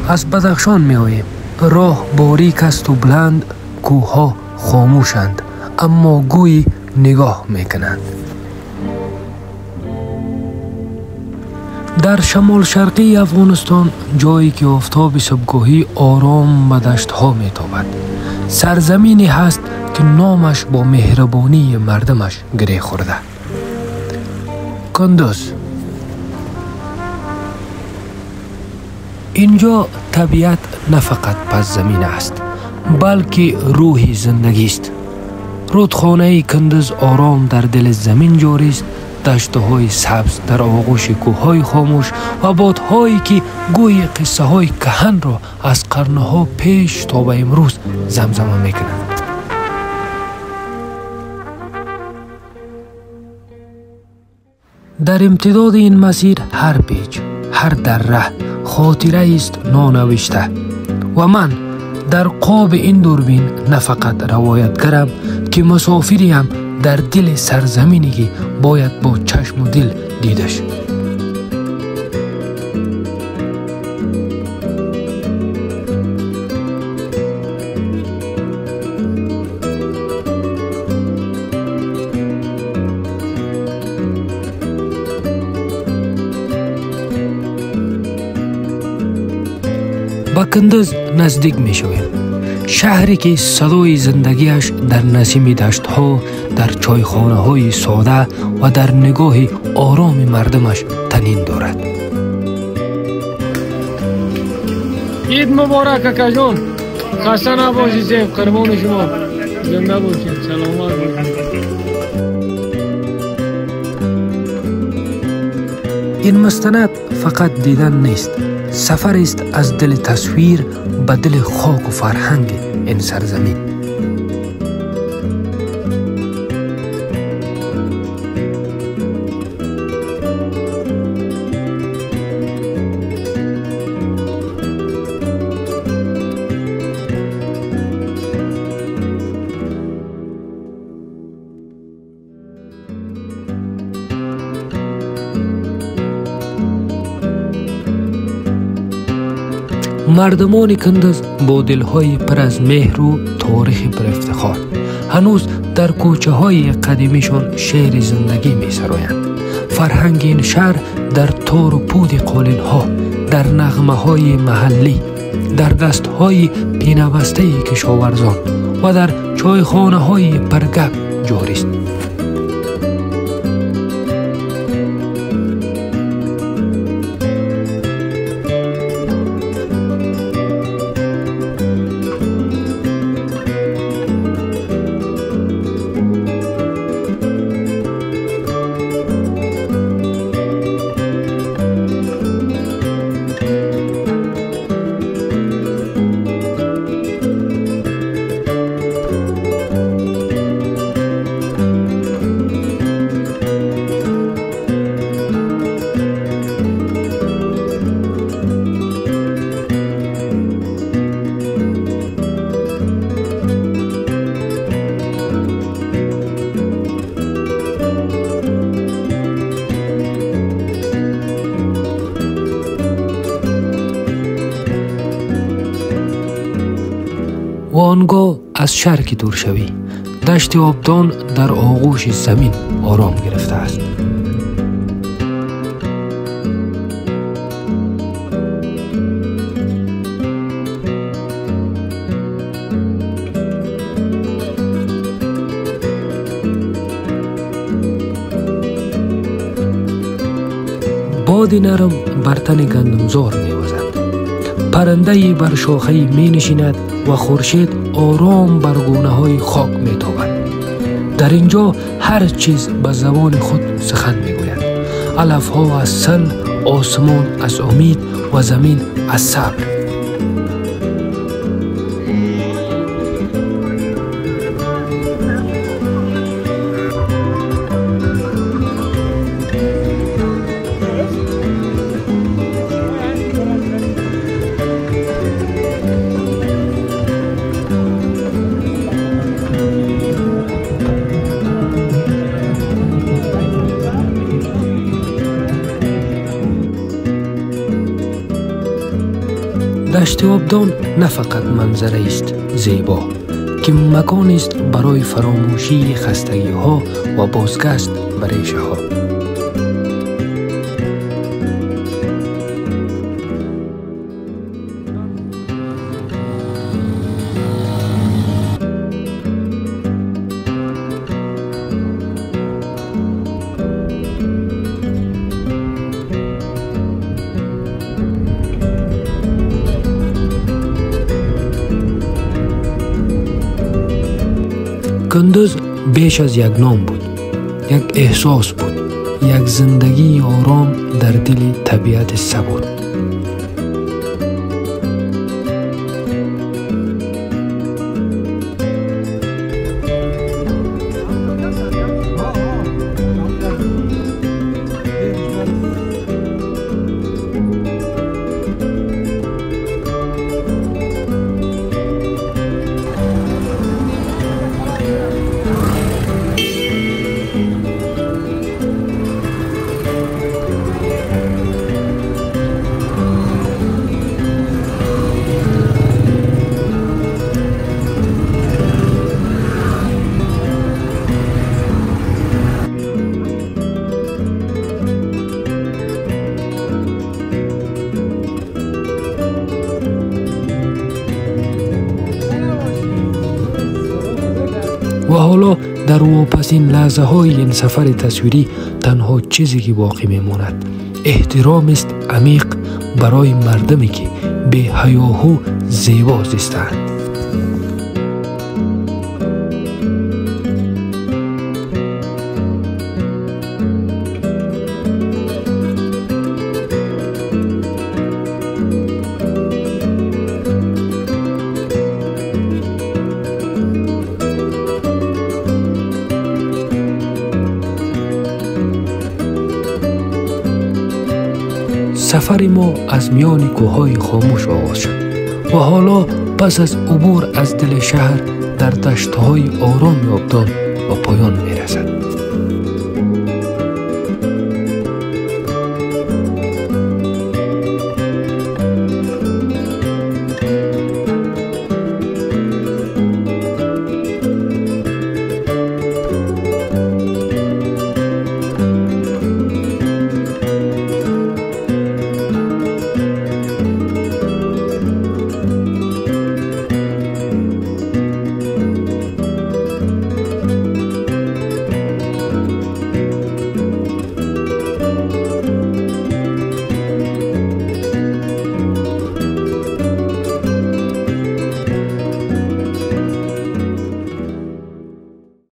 از بدخشان می آییم. راه باریک است و بلند، کوه‌ها خاموشند اما گویی نگاه می کنند. در شمال شرقی افغانستان، جایی که آفتاب صبحگاهی آرام به دشت‌ها می‌تابد، سرزمینی هست که نامش با مهربانی مردمش گره خورده. کندز. اینجا طبیعت نه فقط پس زمین است، بلکه روح زندگی است. رودخانه کندز آرام در دل زمین جاری است، دشت‌های سبز در آغوش کوه‌های خاموش و بادهایی که گوی قصه های کهن را از قرنها پیش تا به امروز زمزمه میکنند. در امتداد این مسیر هر پیچ، هر دره خاطره است نانوشته و من در قاب این دوربین نه فقط روایتگرم که مسافریم در دل سرزمینی که باید با چشم و دل دیدش. با کندز نزدیک می شویم. شهری که صدای زندگیش در نسیم دشت‌ها، در چایخانه‌های ساده و در نگاه آرام مردمش تنین دارد. عید مبارک اکا جون. خسته نباشید، قربان شما. زنده باشید، سلامت باشید. این مستند فقط دیدن نیست، سفر است از دل تصویر به دل خاک و فرهنگ این سرزمین. مردمان کندز با دلهای پر از مهر و تاریخ پر افتخار هنوز در کوچه های قدیمیشان شعر زندگی می سرایند. فرهنگ این شهر در تار و پود قالین ها، در نغمه های محلی، در دست های پینوسته کشاورزان و در چایخانه های پرگپ جاری است. و آنگاه از شهر که دور شوی، دشت آبدان در آغوش زمین آرام گرفته است. باد نرم بر تن گندمزار می وزد. پرنده بر شاخه می نشیند و خورشید آرام بر گونه های خاک می تابد. در اینجا هر چیز به زبان خود سخن می گوید. علف ها از سل، آسمان از امید و زمین از صبر. دشت آبدان نه فقط منظره است زیبا، که مکانی است برای فراموشی خستگی ها و بازگشت به ریشه ها. کندز بیش از یک نام بود، یک احساس بود، یک زندگی آرام در دل طبیعت سبود. و حالا در واپسین لحظه های این سفر تصویری تنها چیزی که باقی میماند احترام است عمیق برای مردمی که به هیاهو زیبا زیستند. سفر ما از میان کوههای خاموش آغاز شد و حالا پس از عبور از دل شهر در دشتهای آرام آبدان به پایان می رسد.